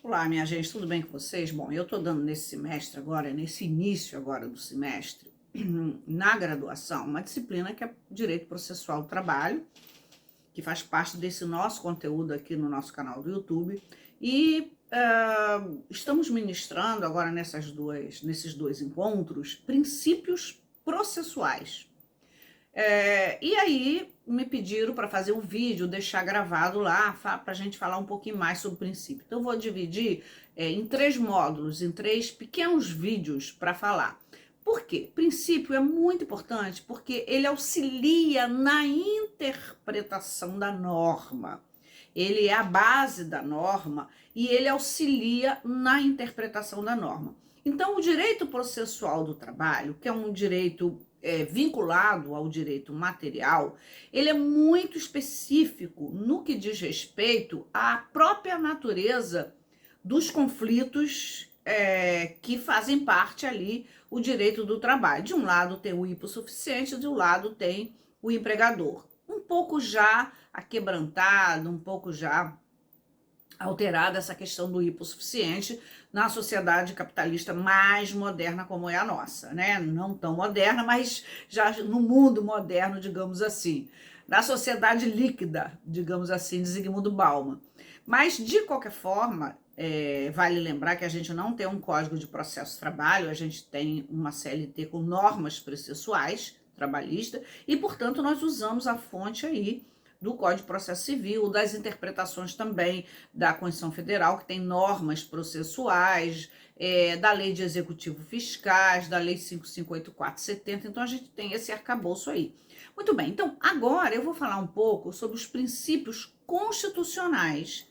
Olá, minha gente, tudo bem com vocês? Bom, eu estou dando nesse semestre agora, nesse início agora do semestre, na graduação, uma disciplina que é Direito Processual do Trabalho, que faz parte desse nosso conteúdo aqui no nosso canal do YouTube, e estamos ministrando agora nesses dois encontros princípios processuais. E aí me pediram para fazer um vídeo, deixar gravado lá, para a gente falar um pouquinho mais sobre o princípio. Então eu vou dividir em 3 módulos, em 3 pequenos vídeos para falar. Por quê? Princípio é muito importante porque ele auxilia na interpretação da norma. Ele é a base da norma e ele auxilia na interpretação da norma. Então, o direito processual do trabalho, que é um direito vinculado ao direito material, ele é muito específico no que diz respeito à própria natureza dos conflitos que fazem parte ali o direito do trabalho. De um lado tem o hipossuficiente, de um lado tem o empregador. Um pouco já aquebrantado, um pouco já alterada essa questão do hipossuficiente na sociedade capitalista mais moderna como é a nossa, né? Não tão moderna, mas já no mundo moderno, digamos assim. Na sociedade líquida, digamos assim, de Zygmunt Bauman. Mas, de qualquer forma, vale lembrar que a gente não tem um Código de Processo de Trabalho, a gente tem uma CLT com normas processuais trabalhistas e, portanto, nós usamos a fonte aí do Código de Processo Civil, das interpretações também da Constituição Federal, que tem normas processuais, da Lei de Executivo Fiscais, da Lei 5584/70, então a gente tem esse arcabouço aí. Muito bem, então agora eu vou falar um pouco sobre os princípios constitucionais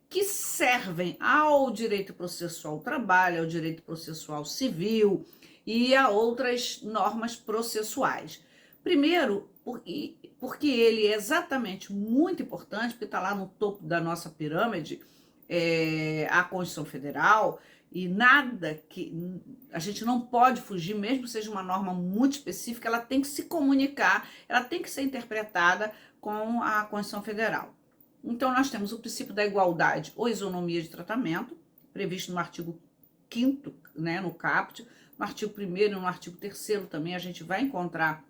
que servem ao direito processual do trabalho, ao direito processual civil e a outras normas processuais. Primeiro, porque ele é exatamente muito importante, porque está lá no topo da nossa pirâmide, a Constituição Federal, e nada que a gente não pode fugir, mesmo que seja uma norma muito específica, ela tem que se comunicar, ela tem que ser interpretada com a Constituição Federal. Então, nós temos o princípio da igualdade ou isonomia de tratamento, previsto no artigo 5º, né, no caput, no artigo 1º e no artigo 3º também a gente vai encontrar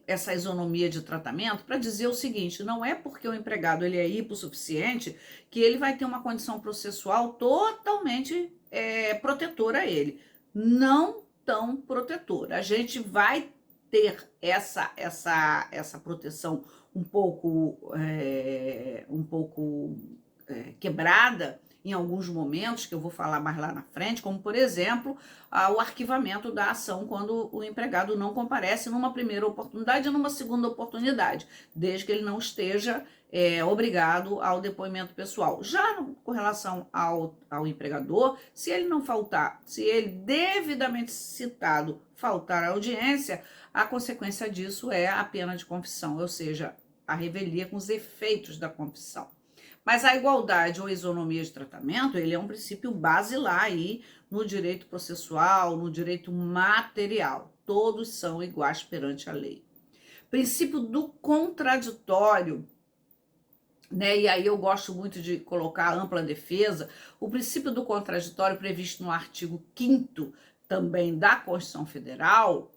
essa isonomia de tratamento para dizer o seguinte: não é porque o empregado ele é hipossuficiente que ele vai ter uma condição processual totalmente protetora a ele. Não tão protetora. A gente vai ter essa proteção um pouco quebrada em alguns momentos, que eu vou falar mais lá na frente, como, por exemplo, o arquivamento da ação quando o empregado não comparece numa primeira oportunidade ou numa segunda oportunidade, desde que ele não esteja obrigado ao depoimento pessoal. Já com relação ao empregador, se ele não faltar, se ele devidamente citado faltar à audiência, a consequência disso é a pena de confissão, ou seja, a revelia com os efeitos da confissão. Mas a igualdade ou isonomia de tratamento, ele é um princípio basilar aí no direito processual, no direito material. Todos são iguais perante a lei. Princípio do contraditório, né? E aí eu gosto muito de colocar ampla defesa. O princípio do contraditório previsto no artigo 5º também da Constituição Federal,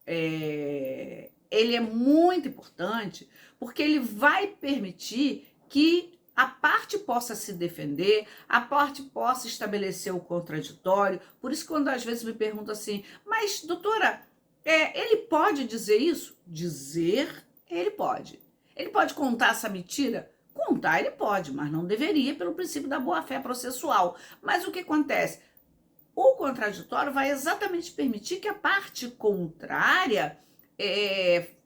ele é muito importante porque ele vai permitir que a parte possa se defender, a parte possa estabelecer o contraditório. Por isso, quando às vezes me perguntam assim, mas doutora, ele pode dizer isso? Dizer, ele pode. Ele pode contar essa mentira? Contar ele pode, mas não deveria pelo princípio da boa-fé processual. Mas o que acontece? O contraditório vai exatamente permitir que a parte contrária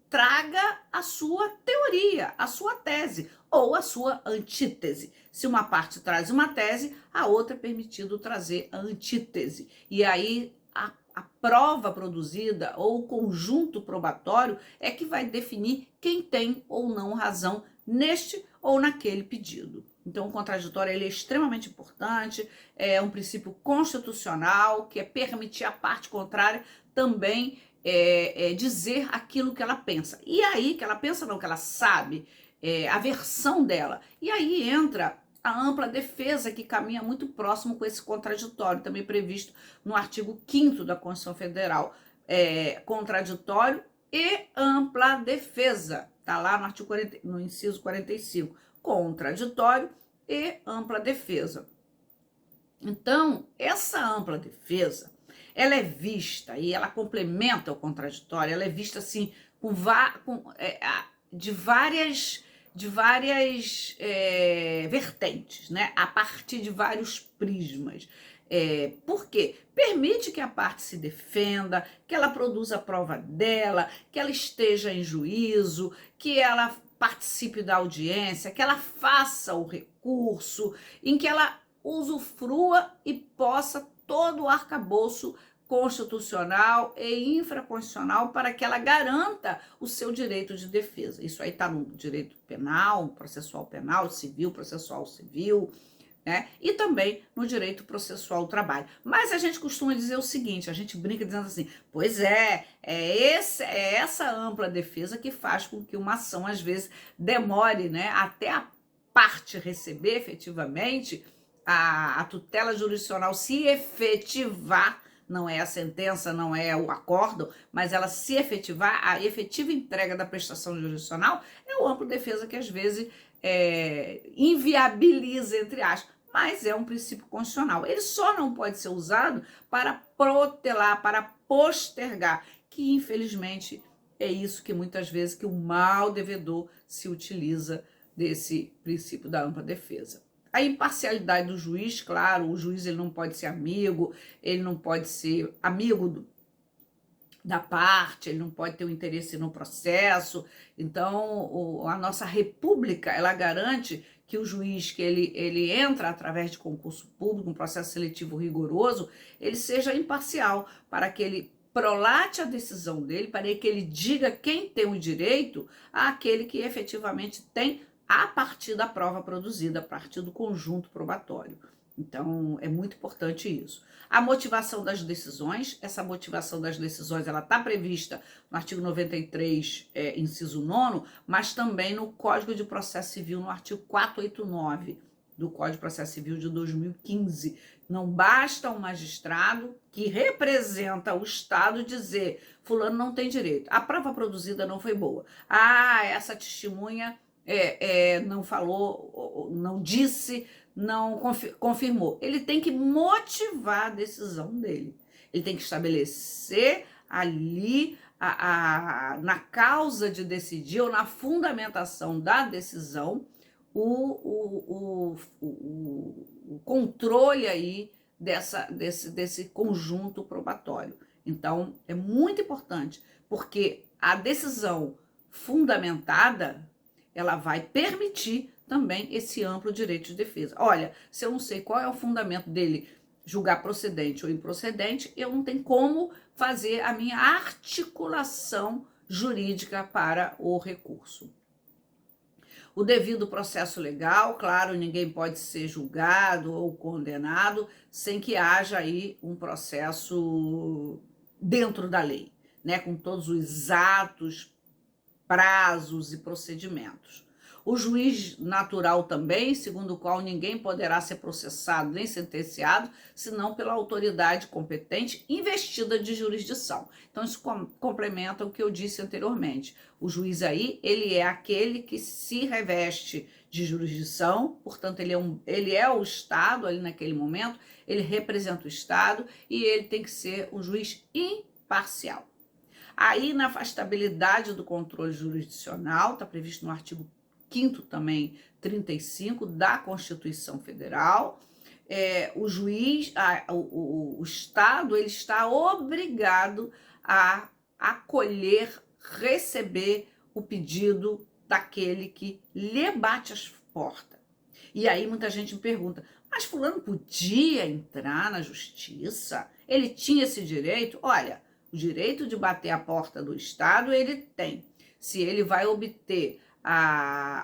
traga a sua teoria, a sua tese ou a sua antítese. Se uma parte traz uma tese, a outra é permitido trazer a antítese. E aí a prova produzida ou o conjunto probatório é que vai definir quem tem ou não razão neste ou naquele pedido. Então, o contraditório ele é extremamente importante, é um princípio constitucional que é permitir à parte contrária também dizer aquilo que ela pensa. E aí, que ela pensa não, que ela sabe, a versão dela. E aí entra a ampla defesa, que caminha muito próximo com esse contraditório, também previsto no artigo 5º da Constituição Federal. Contraditório e ampla defesa. Está lá no artigo 40, no inciso 45. Contraditório e ampla defesa. Então, essa ampla defesa, ela é vista e ela complementa o contraditório, ela é vista assim de várias vertentes, né? A partir de vários prismas. Por quê? Permite que a parte se defenda, que ela produza a prova dela, que ela esteja em juízo, que ela participe da audiência, que ela faça o recurso, em que ela usufrua e possa todo o arcabouço constitucional e infraconstitucional para que ela garanta o seu direito de defesa. Isso aí está no direito penal, processual penal, civil, processual civil, né? E também no direito processual do trabalho. Mas a gente costuma dizer o seguinte, a gente brinca dizendo assim, pois é essa ampla defesa que faz com que uma ação, às vezes, demore, né, até a parte receber efetivamente a tutela jurisdicional se efetivar, não é a sentença, não é o acórdão, mas ela se efetivar, a efetiva entrega da prestação jurisdicional é o amplo defesa que às vezes inviabiliza, entre aspas, mas é um princípio constitucional. Ele só não pode ser usado para protelar, para postergar, que infelizmente é isso que muitas vezes que o mal devedor se utiliza desse princípio da ampla defesa. A imparcialidade do juiz, claro, o juiz ele não pode ser amigo, ele não pode ser amigo da parte, ele não pode ter um interesse no processo. Então, a nossa república, ela garante que o juiz, que ele entra através de concurso público, um processo seletivo rigoroso, ele seja imparcial, para que ele prolate a decisão dele, para que ele diga quem tem o direito àquele que efetivamente tem a partir da prova produzida, a partir do conjunto probatório. Então, é muito importante isso. A motivação das decisões, essa motivação das decisões, ela está prevista no artigo 93, inciso 9º, mas também no Código de Processo Civil, no artigo 489 do Código de Processo Civil de 2015. Não basta um magistrado que representa o Estado dizer, fulano não tem direito, a prova produzida não foi boa, essa testemunha não falou, não disse, não confirmou. Ele tem que motivar a decisão dele. Ele tem que estabelecer ali, na causa de decidir, ou na fundamentação da decisão, o controle aí desse conjunto probatório. Então, é muito importante, porque a decisão fundamentada, ela vai permitir também esse amplo direito de defesa. Olha, se eu não sei qual é o fundamento dele julgar procedente ou improcedente, eu não tenho como fazer a minha articulação jurídica para o recurso. O devido processo legal, claro, ninguém pode ser julgado ou condenado sem que haja aí um processo dentro da lei, né, com todos os atos, prazos e procedimentos. O juiz natural também, segundo o qual ninguém poderá ser processado nem sentenciado, senão pela autoridade competente investida de jurisdição. Então, isso complementa o que eu disse anteriormente. O juiz aí, ele é aquele que se reveste de jurisdição, portanto, ele é o Estado ali naquele momento, ele representa o Estado e ele tem que ser um juiz imparcial. A inafastabilidade do controle jurisdicional está previsto no artigo 5º também, 35 da Constituição Federal. O juiz, o Estado, ele está obrigado a acolher, receber o pedido daquele que lhe bate as portas. E aí muita gente me pergunta, mas fulano podia entrar na justiça? Ele tinha esse direito? Olha, o direito de bater a porta do Estado ele tem. Se ele vai obter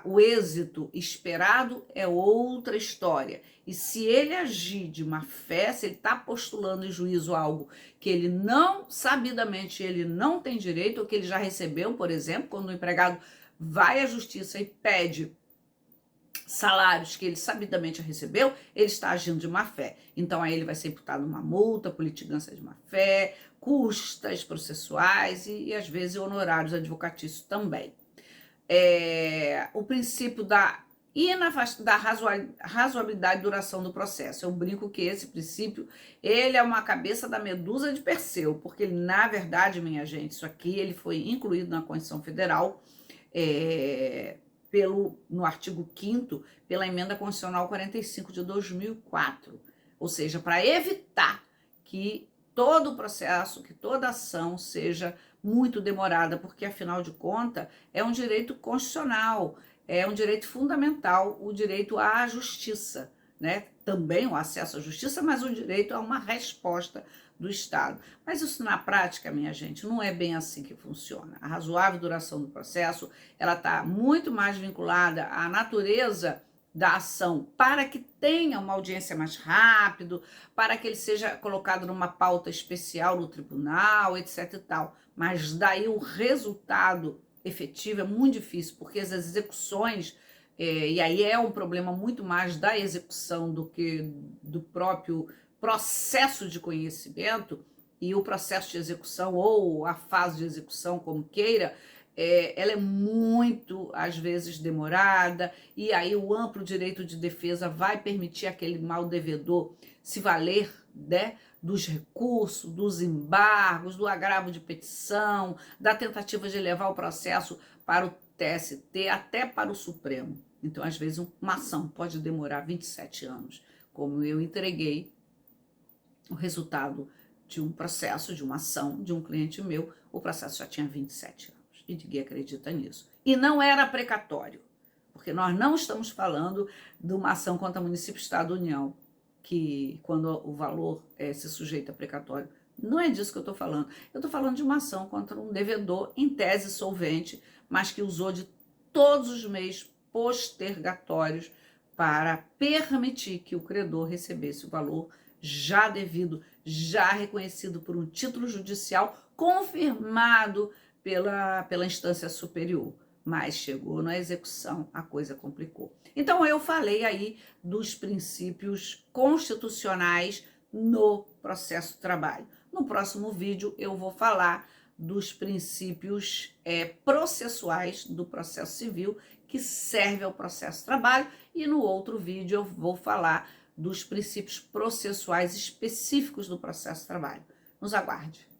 o êxito esperado é outra história. E se ele agir de má fé, se ele está postulando em juízo algo que ele não, sabidamente, ele não tem direito, ou que ele já recebeu, por exemplo, quando o empregado vai à justiça e pede salários que ele sabidamente recebeu, ele está agindo de má fé. Então, aí ele vai ser imputado uma multa por litigância de má fé, custas processuais e às vezes, honorários advocatícios também. O princípio da razoabilidade e duração do processo. Eu brinco que esse princípio, ele é uma cabeça da medusa de Perseu, porque ele, na verdade, minha gente, isso aqui ele foi incluído na Constituição Federal, no artigo 5º, pela Emenda Constitucional 45 de 2004, ou seja, para evitar que todo o processo, que toda ação seja muito demorada, porque, afinal de contas, é um direito constitucional, é um direito fundamental, o direito à justiça, né? Também o acesso à justiça, mas o direito a uma resposta do Estado. Mas isso na prática, minha gente, não é bem assim que funciona. A razoável duração do processo, ela está muito mais vinculada à natureza da ação, para que tenha uma audiência mais rápido, para que ele seja colocado numa pauta especial no tribunal, etc e tal. Mas daí o resultado efetivo é muito difícil, porque as execuções, e aí é um problema muito mais da execução do que do próprio processo de conhecimento, e o processo de execução ou a fase de execução, como queira, ela é muito, às vezes, demorada, e aí o amplo direito de defesa vai permitir aquele mal devedor se valer, né, dos recursos, dos embargos, do agravo de petição, da tentativa de levar o processo para o TST, até para o Supremo. Então, às vezes, uma ação pode demorar 27 anos, como eu entreguei o resultado de um processo, de uma ação de um cliente meu, o processo já tinha 27 anos, e ninguém acredita nisso. E não era precatório, porque nós não estamos falando de uma ação contra município, Estado, União, que quando o valor se sujeita a precatório. Não é disso que eu estou falando. Eu estou falando de uma ação contra um devedor, em tese solvente, mas que usou de todos os meios postergatórios para permitir que o credor recebesse o valor já devido, já reconhecido por um título judicial confirmado pela instância superior. Mas chegou na execução, a coisa complicou. Então, eu falei aí dos princípios constitucionais no processo de trabalho. No próximo vídeo, eu vou falar dos princípios processuais do processo civil que serve ao processo de trabalho, e no outro vídeo eu vou falar dos princípios processuais específicos do processo de trabalho. Nos aguarde!